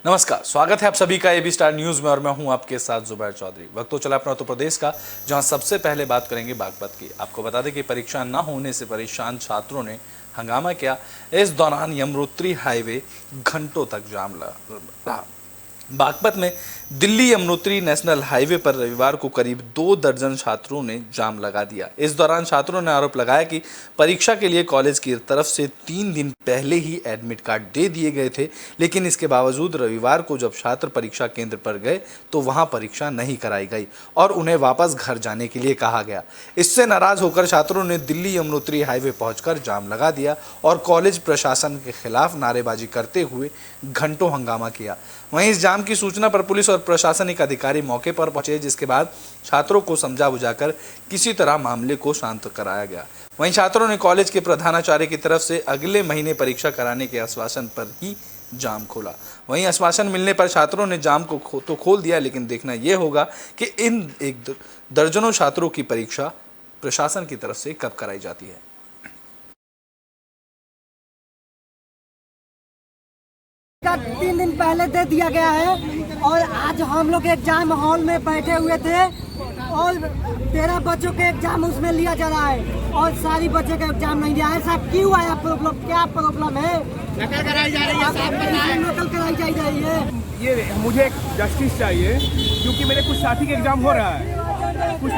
नमस्कार, स्वागत है आप सभी का एबी स्टार न्यूज में और मैं हूं आपके साथ जुबैर चौधरी। वक्त तो चला अपना उत्तर प्रदेश का, जहां सबसे पहले बात करेंगे बागपत की। आपको बता दें कि परीक्षा न होने से परेशान छात्रों ने हंगामा किया। इस दौरान यमुनोत्री हाईवे घंटों तक जाम रहा। बागपत में दिल्ली यमुनोत्री नेशनल हाईवे पर रविवार को करीब 2 दर्जन छात्रों ने जाम लगा दिया। इस दौरान छात्रों ने आरोप लगाया कि परीक्षा के लिए कॉलेज की तरफ से 3 दिन पहले ही एडमिट कार्ड दे दिए गए थे, लेकिन इसके बावजूद रविवार को जब छात्र परीक्षा केंद्र पर गए तो वहां परीक्षा नहीं कराई गई और उन्हें वापस घर जाने के लिए कहा गया। इससे नाराज होकर छात्रों ने दिल्ली यमुनोत्री हाईवे पहुंचकर जाम लगा दिया और कॉलेज प्रशासन के खिलाफ नारेबाजी करते हुए घंटों हंगामा किया। वहीं इस जाम की सूचना पर पुलिस और प्रशासनिक अधिकारी मौके पर पहुंचे, जिसके बाद छात्रों को समझा बुझाकर किसी तरह मामले को शांत कराया गया। वहीं छात्रों ने कॉलेज के प्रधानाचार्य की तरफ से अगले महीने परीक्षा कराने के आश्वासन पर ही जाम खोला। वहीं आश्वासन मिलने पर छात्रों ने जाम को तो खोल दिया, लेकिन देखना यह होगा कि इन एक दर्जनों छात्रों की परीक्षा प्रशासन की तरफ से कब कराई जाती है। का 3 दिन पहले दे दिया गया है और आज हम लोग एग्जाम हॉल में बैठे हुए थे और 13 बच्चों के एग्जाम उसमें लिया जा रहा है और सारी बच्चे का एग्जाम नहीं लिया है। ऐसा क्यों आया? प्रॉब्लम क्या प्रॉब्लम है? नकल कराई जा रही है, नकल कराई जा रही है। ये मुझे एक जस्टिस चाहिए, क्योंकि मेरे कुछ साथी का एग्जाम हो रहा है कुछ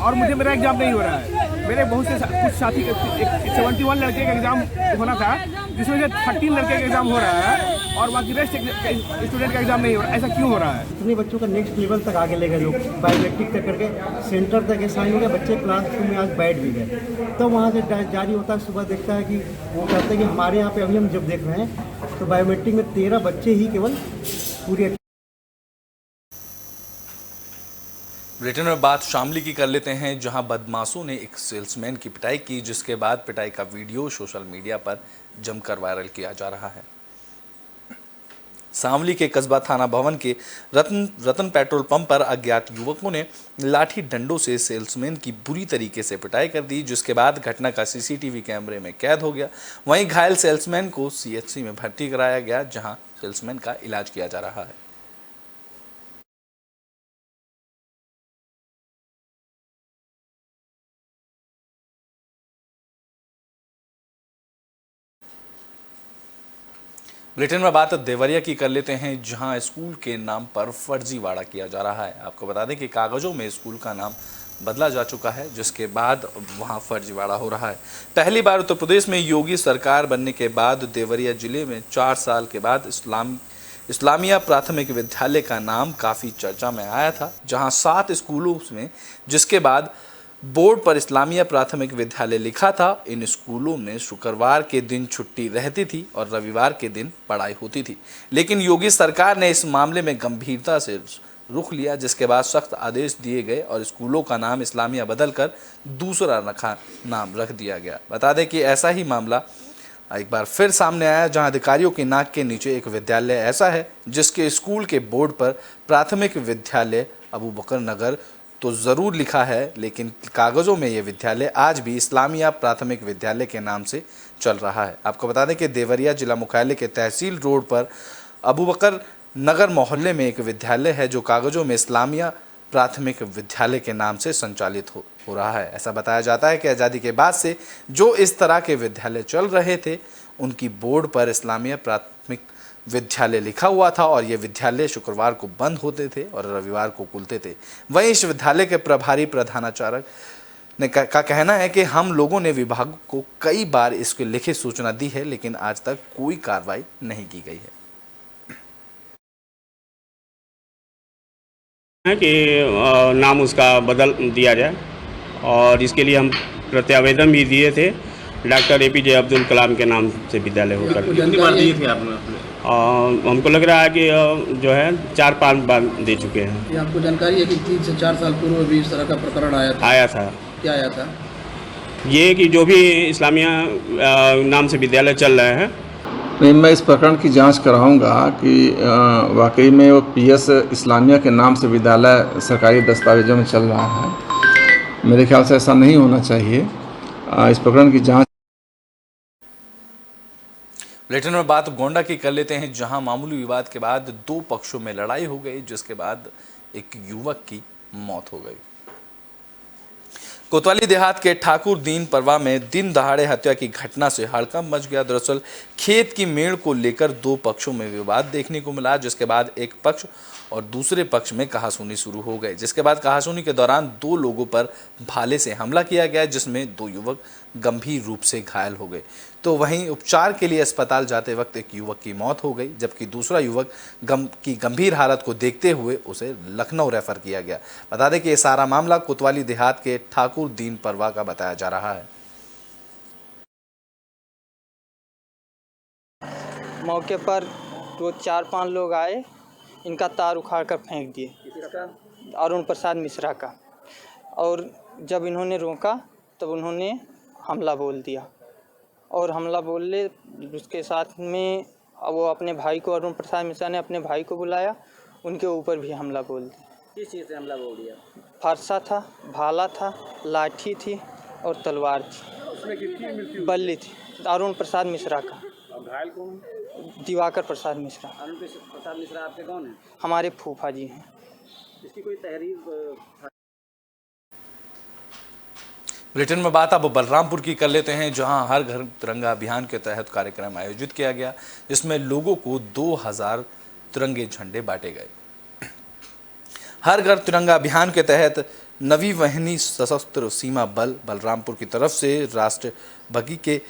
और मुझे मेरा एग्जाम नहीं हो रहा है। मेरे बहुत से कुछ साथी 71 लड़के का एग्जाम होना था, जिसमें से 13 लड़के का एग्जाम हो रहा है और बाकी रेस्ट स्टूडेंट का एग्जाम नहीं हो रहा है। ऐसा क्यों हो रहा है? इतने बच्चों का नेक्स्ट लेवल तक आगे ले गए लोग, बायोमेट्रिक तक करके सेंटर तक साइन हो गया, बच्चे क्लासरूम में आज बैठ भी गए। तो वहाँ से जारी होता है, सुबह देखता है कि वो कहते हैं कि हमारे यहाँ पे अभी हम जब देख रहे हैं तो बायोमेट्रिक में 13 बच्चे ही केवल पूरे। ब्रिटेन में बात शामली की कर लेते हैं, जहां बदमाशों ने एक सेल्समैन की पिटाई की, जिसके बाद पिटाई का वीडियो सोशल मीडिया पर जमकर वायरल किया जा रहा है। शामली के कस्बा थाना भवन के रतन पेट्रोल पंप पर अज्ञात युवकों ने लाठी डंडों से सेल्समैन की बुरी तरीके से पिटाई कर दी, जिसके बाद घटना का सीसीटीवी कैमरे में कैद हो गया। वहीं घायल सेल्समैन को सीएचसी में भर्ती कराया गया, जहां सेल्समैन का इलाज किया जा रहा है। ब्रिटेन में बात देवरिया की कर लेते हैं, जहां स्कूल के नाम पर फर्जीवाड़ा किया जा रहा है। आपको बता दें कि कागजों में स्कूल का नाम बदला जा चुका है, जिसके बाद वहां फर्जीवाड़ा हो रहा है। पहली बार उत्तर प्रदेश में योगी सरकार बनने के बाद देवरिया जिले में 4 साल के बाद इस्लामिया प्राथमिक विद्यालय का नाम काफ़ी चर्चा में आया था, जहां 7 स्कूलों में जिसके बाद बोर्ड पर इस्लामिया प्राथमिक विद्यालय लिखा था। इन स्कूलों में शुक्रवार के दिन छुट्टी रहती थी और रविवार के दिन पढ़ाई होती थी, लेकिन योगी सरकार ने इस मामले में गंभीरता से रुख लिया, जिसके बाद सख्त आदेश दिए गए और स्कूलों का नाम इस्लामिया बदलकर दूसरा नाम रख दिया गया। बता दें कि ऐसा ही मामला एक बार फिर सामने आया, जहां अधिकारियों की नाक के नीचे एक विद्यालय ऐसा है जिसके स्कूल के बोर्ड पर प्राथमिक विद्यालय अबू बकर नगर तो ज़रूर लिखा है, लेकिन कागज़ों में ये विद्यालय आज भी इस्लामिया प्राथमिक विद्यालय के नाम से चल रहा है। आपको बता दें कि देवरिया जिला मुख्यालय के तहसील रोड पर अबू बकर नगर मोहल्ले में एक विद्यालय है, जो कागज़ों में इस्लामिया प्राथमिक विद्यालय के नाम से संचालित हो रहा है। ऐसा बताया जाता है कि आज़ादी के बाद से जो इस तरह के विद्यालय चल रहे थे, उनकी बोर्ड पर इस्लामिया प्राथमिक विद्यालय लिखा हुआ था और ये विद्यालय शुक्रवार को बंद होते थे और रविवार को खुलते थे। वहीं इस विद्यालय के प्रभारी प्रधानाचार्य ने का कहना है कि हम लोगों ने विभाग को कई बार इसके लिखित सूचना दी है, लेकिन आज तक कोई कार्रवाई नहीं की गई है कि नाम उसका बदल दिया जाए और इसके लिए हम प्रत्यावेदन भी दिए थे। डॉक्टर APJ अब्दुल कलाम के नाम से विद्यालय होकर कितनी बार दिए थे आपने? हमको लग रहा है कि जो है 4-5 बार दे चुके हैं। ये आपको जानकारी है कि 3 से 4 साल पूर्व भी इस तरह का प्रकरण आया था? क्या आया था? ये कि जो भी इस्लामिया नाम से विद्यालय चल रहे हैं। नहीं, मैं इस प्रकरण की जांच कराऊंगा कि वाकई में वो PS इस्लामिया के नाम से विद्यालय सरकारी दस्तावेजों में चल रहा है। मेरे ख्याल से ऐसा नहीं होना चाहिए। इस प्रकरण की जांच बुलेटिन में बात गोंडा की कर लेते हैं, जहां मामूली विवाद के बाद दो पक्षों में लड़ाई हो गई, जिसके बाद एक युवक की मौत हो गई। कोतवाली देहात के ठाकुर दीन परवा में दिन दहाड़े हत्या की घटना से हड़कंप मच गया। दरअसल खेत की मेड़ को लेकर दो पक्षों में विवाद देखने को मिला, जिसके बाद एक पक्ष और दूसरे पक्ष में कहासुनी शुरू हो गए। जिसके बाद कहासुनी के दौरान दो लोगों पर भाले से हमला किया गया, जिसमें दो युवक गंभीर रूप से घायल हो गए। तो वहीं उपचार के लिए अस्पताल जाते वक्त एक युवक की मौत हो गई, जबकि दूसरा युवक की गंभीर हालत को देखते हुए उसे लखनऊ रेफर किया गया। बता दें कि ये सारा मामला कोतवाली देहात के ठाकुर दीन परवा का बताया जा रहा है। मौके पर तो 4-5 लोग आए, इनका तार उखाड़ कर फेंक दिए, अरुण प्रसाद मिश्रा का। और जब इन्होंने रोका तब उन्होंने हमला बोल दिया, और हमला बोलने उसके साथ में वो अपने भाई को, अरुण प्रसाद मिश्रा ने अपने भाई को बुलाया, उनके ऊपर भी हमला बोल दिया। किस चीज़ से हमला बोल दिया? फरसा था, भाला था, लाठी थी और तलवार थी। उसमें कितनी मृत्यु? बल्ली थी, अरुण प्रसाद मिश्रा का। घायल कौन? दिवाकर प्रसाद मिश्रा। अरुण प्रसाद मिश्रा आपके कौन है? हमारे फूफा जी हैं। इसकी कोई तहरीर? बुलेटिन में बात अब बलरामपुर की कर लेते हैं, जहां हर घर तिरंगा अभियान के तहत कार्यक्रम आयोजित किया गया, जिसमें लोगों को 2000 तिरंगे झंडे बांटे गए। हर घर तिरंगा अभियान के तहत नवी वाहिनी सशस्त्र सीमा बल बलरामपुर की तरफ से राष्ट्रभक्ति के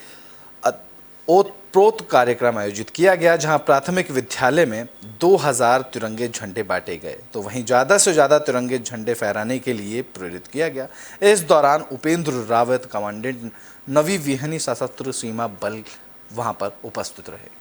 ओतप्रोत कार्यक्रम आयोजित किया गया, जहां प्राथमिक विद्यालय में 2000 तिरंगे झंडे बांटे गए। तो वहीं ज़्यादा से ज़्यादा तिरंगे झंडे फहराने के लिए प्रेरित किया गया। इस दौरान उपेंद्र रावत, कमांडेंट नवी वाहिनी सशस्त्र सीमा बल, वहां पर उपस्थित रहे।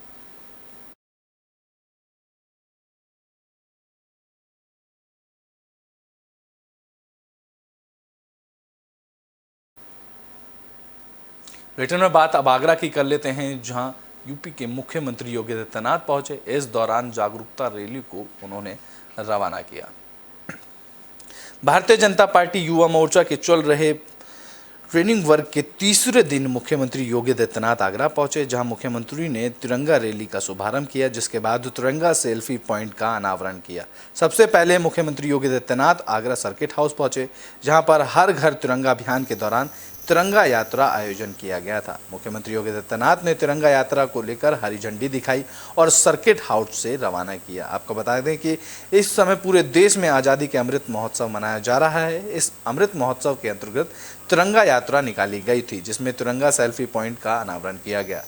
बुलेटिन में बात अब आगरा की कर लेते हैं, जहां यूपी के मुख्यमंत्री योगी आदित्यनाथ पहुंचे। इस दौरान जागरूकता रैली को उन्होंने रवाना किया। भारतीय जनता पार्टी युवा मोर्चा के चल रहे ट्रेनिंग वर्ग के तीसरे दिन मुख्यमंत्री योगी आदित्यनाथ आगरा पहुंचे, जहां मुख्यमंत्री ने तिरंगा रैली का शुभारंभ किया, जिसके बाद तिरंगा सेल्फी पॉइंट का अनावरण किया। सबसे पहले मुख्यमंत्री योगी आदित्यनाथ आगरा सर्किट हाउस पहुंचे, जहां पर हर घर तिरंगा अभियान के दौरान तिरंगा यात्रा आयोजन किया गया था। मुख्यमंत्री योगी आदित्यनाथ ने तिरंगा यात्रा को लेकर हरी झंडी दिखाई और सर्किट हाउस से रवाना किया। आपको बता दें कि इस समय पूरे देश में आज़ादी के अमृत महोत्सव मनाया जा रहा है। इस अमृत महोत्सव के अंतर्गत तिरंगा यात्रा निकाली गई थी, जिसमें तिरंगा सेल्फी पॉइंट का अनावरण किया गया।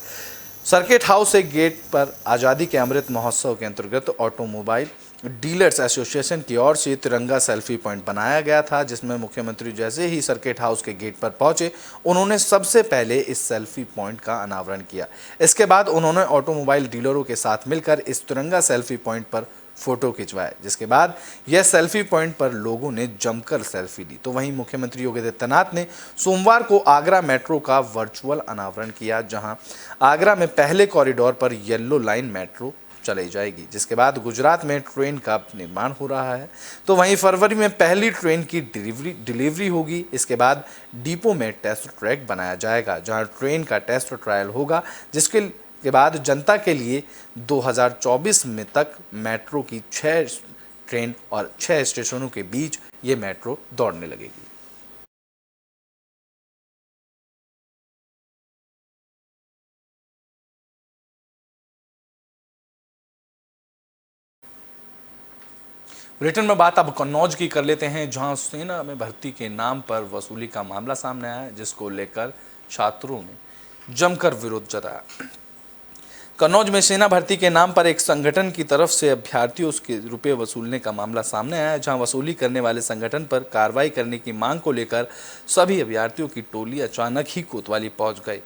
सर्किट हाउस से गेट पर आज़ादी के अमृत महोत्सव के अंतर्गत ऑटोमोबाइल डीलर्स एसोसिएशन की ओर से तिरंगा सेल्फी पॉइंट बनाया गया था, जिसमें मुख्यमंत्री जैसे ही सर्किट हाउस के गेट पर पहुंचे, उन्होंने सबसे पहले इस सेल्फी पॉइंट का अनावरण किया। इसके बाद उन्होंने ऑटोमोबाइल डीलरों के साथ मिलकर इस तिरंगा सेल्फी पॉइंट पर फोटो खिंचवाए, जिसके बाद यह सेल्फी पॉइंट पर लोगों ने जमकर सेल्फी ली। तो वहीं मुख्यमंत्री योगी आदित्यनाथ ने सोमवार को आगरा मेट्रो का वर्चुअल अनावरण किया, जहां आगरा में पहले कॉरिडोर पर येलो लाइन मेट्रो चलाई जाएगी, जिसके बाद गुजरात में ट्रेन का निर्माण हो रहा है। तो वहीं फरवरी में पहली ट्रेन की डिलीवरी होगी। इसके बाद डिपो में टेस्ट ट्रैक बनाया जाएगा, जहां ट्रेन का टेस्ट ट्रायल होगा, जिसके बाद जनता के लिए 2024 में तक मेट्रो की 6 ट्रेन और 6 स्टेशनों के बीच ये मेट्रो दौड़ने लगेगी। बुलेटिन में बात अब कन्नौज की कर लेते हैं, जहां सेना में भर्ती के नाम पर वसूली का मामला सामने आया है, जिसको लेकर छात्रों ने जमकर विरोध जताया। कन्नौज में सेना भर्ती के नाम पर एक संगठन की तरफ से अभ्यर्थियों के रुपए वसूलने का मामला सामने आया है, जहां वसूली करने वाले संगठन पर कार्रवाई करने की मांग को लेकर सभी अभ्यर्थियों की टोली अचानक ही कोतवाली पहुंच गई।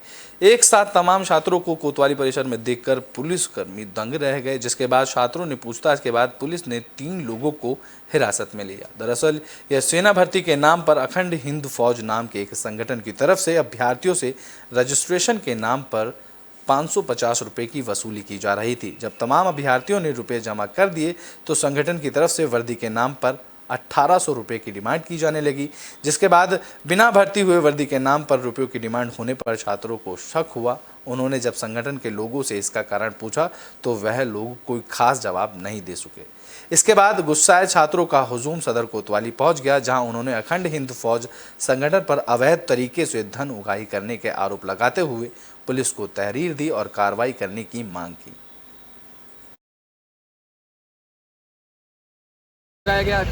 एक साथ तमाम छात्रों को कोतवाली परिसर में देखकर पुलिसकर्मी दंग रह गए, जिसके बाद छात्रों ने पूछताछ के बाद पुलिस ने 3 लोगों को हिरासत में लिया। दरअसल यह सेना भर्ती के नाम पर अखंड हिंद फौज नाम के एक संगठन की तरफ से अभ्यर्थियों से रजिस्ट्रेशन के नाम पर 550 रुपये की वसूली की जा रही थी। जब तमाम अभ्यर्थियों ने रुपये जमा कर दिए तो संगठन की तरफ से वर्दी के नाम पर 1800 रुपये की डिमांड की जाने लगी, जिसके बाद बिना भर्ती हुए वर्दी के नाम पर रुपयों की डिमांड होने पर छात्रों को शक हुआ। उन्होंने जब संगठन के लोगों से इसका कारण पूछा तो वह लोग कोई खास जवाब नहीं दे सके। इसके बाद गुस्साए छात्रों का हुजूम सदर कोतवाली पहुंच गया, जहां उन्होंने अखंड हिंद फौज संगठन पर अवैध तरीके से धन उगाही करने के आरोप लगाते हुए पुलिस को तहरीर दी और कार्रवाई करने की मांग की। गया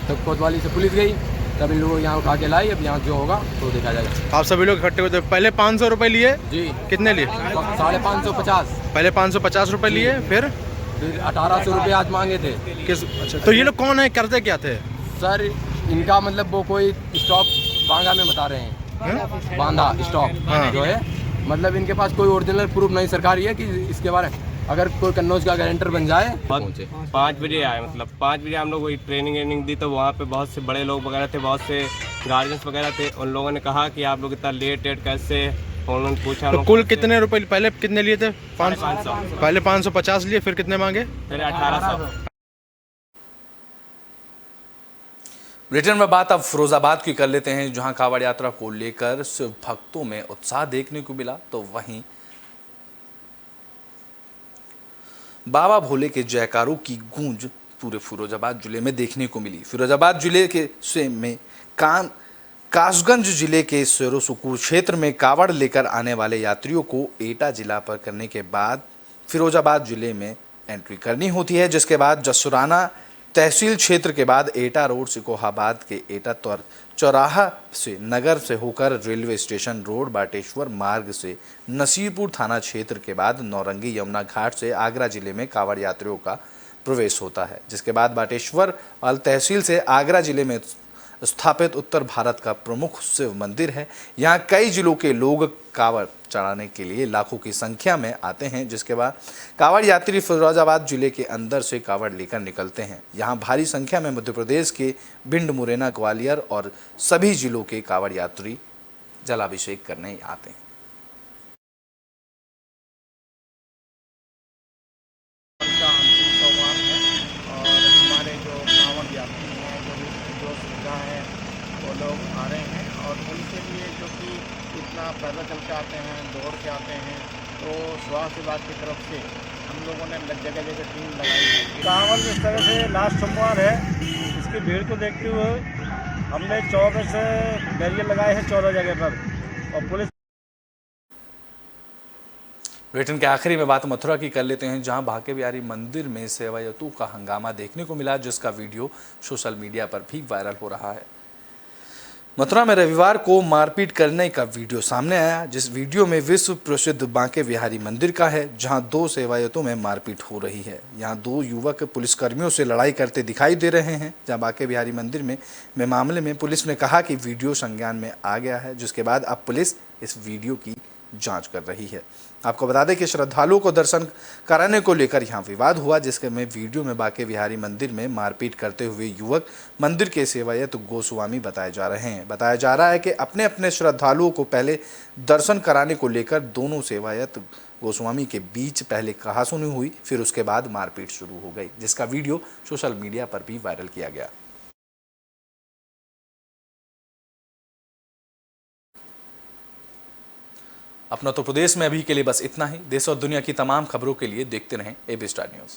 तब कोतवाली से पुलिस गई, तब इन लोगों यहाँ उठा के लाई। अब यहाँ जो होगा तो देखा जाएगा। आप सभी लोग इकट्ठे हुए थे, पहले 500 रुपये लिए जी। कितने लिए? 550। पहले 550 रुपये लिए, फिर 1800 रुपये आज मांगे थे। किस? अच्छा, तो ये लोग कौन है, करते क्या थे? सर इनका मतलब वो कोई स्टॉक बांगा में बता रहे हैं, बांधा स्टॉक जो है, मतलब इनके पास कोई ओरिजिनल प्रूफ नहीं सरकारी है कि इसके बारे में अगर कोई कन्नौज का गारंटर बन जाए। पहुँचे 5 बजे आए, मतलब 5 बजे हम लोग ट्रेनिंग दी, तो वहाँ पे बहुत से बड़े लोग वगैरह थे, बहुत से गार्जियंस वगैरह थे। उन लोगों ने कहा कि आप लोग इतना लेट कैसे, उन्होंने पूछा तो कुल कितने रुपए पहले कितने लिए थे? 500। पहले 550 लिए, फिर कितने मांगे? फिर 1800। ब्रिटेन में बात अब फिरोजाबाद की कर लेते हैं, जहां कांवड़ यात्रा को लेकर शिव भक्तों में उत्साह देखने को मिला, तो वहीं बाबा भोले के जयकारों की गूंज पूरे फिरोजाबाद जिले में देखने को मिली। फिरोजाबाद जिले के से में कासगंज जिले के शेरोसुकूर क्षेत्र में कावड़ लेकर आने वाले यात्रियों को एटा जिला पर करने के बाद फिरोजाबाद जिले में एंट्री करनी होती है, जिसके बाद जसुराना तहसील क्षेत्र के बाद एटा रोड सिकोहाबाद के एटा चौराहा से नगर से होकर रेलवे स्टेशन रोड बाटेश्वर मार्ग से नसीरपुर थाना क्षेत्र के बाद नौरंगी यमुना घाट से आगरा जिले में कावड़ यात्रियों का प्रवेश होता है, जिसके बाद बाटेश्वर वाल तहसील से आगरा जिले में स्थापित उत्तर भारत का प्रमुख शिव मंदिर है। यहाँ कई जिलों के लोग कावड़ चढ़ाने के लिए लाखों की संख्या में आते हैं, जिसके बाद कावड़ यात्री फिरोजाबाद जिले के अंदर से कावड़ लेकर निकलते हैं। यहाँ भारी संख्या में मध्य प्रदेश के भिंड, मुरैना, ग्वालियर और सभी जिलों के कावड़ यात्री जलाभिषेक करने आते हैं। लोग आ रहे हैं और उनके लिए जो कि इतना पैदल चल के आते हैं, दौड़ के आते हैं, तो स्वास्थ्य विभाग की तरफ से हम लोगों ने जगह जगह टीम लगाई है। कांवड़ जिस तरह से लास्ट सोमवार है, इसकी भीड़ को देखते हुए हमने 14 से बैरियर लगाए हैं 14 जगह पर, और पुलिस। ब्रिटेन के आखिरी में बात मथुरा की कर लेते हैं, जहां बांके बिहारी मंदिर में सेवायतों का हंगामा देखने को मिला, जिसका वीडियो सोशल मीडिया पर भी वायरल हो रहा है। मथुरा में रविवार को मारपीट करने का वीडियो सामने आया, जिस वीडियो में विश्व प्रसिद्ध बांके बिहारी मंदिर का है, जहां 2 सेवायतों में मारपीट हो रही है। यहां 2 युवक पुलिसकर्मियों से लड़ाई करते दिखाई दे रहे हैं। जहां बांके बिहारी मंदिर में मामले में पुलिस ने कहा कि वीडियो संज्ञान में आ गया है, जिसके बाद अब पुलिस इस वीडियो की जांच कर रही है। आपको बता दें कि श्रद्धालुओं को दर्शन कराने को लेकर यहां विवाद हुआ, जिसके में वीडियो में बांके बिहारी मंदिर में मारपीट करते हुए युवक मंदिर के सेवायत गोस्वामी बताए जा रहे हैं। बताया जा रहा है कि अपने अपने श्रद्धालुओं को पहले दर्शन कराने को लेकर दोनों सेवायत गोस्वामी के बीच पहले कहासुनी हुई, फिर उसके बाद मारपीट शुरू हो गई, जिसका वीडियो सोशल मीडिया पर भी वायरल किया गया। अपना उत्तर प्रदेश में अभी के लिए बस इतना ही। देश और दुनिया की तमाम खबरों के लिए देखते रहें एबी स्टार न्यूज़।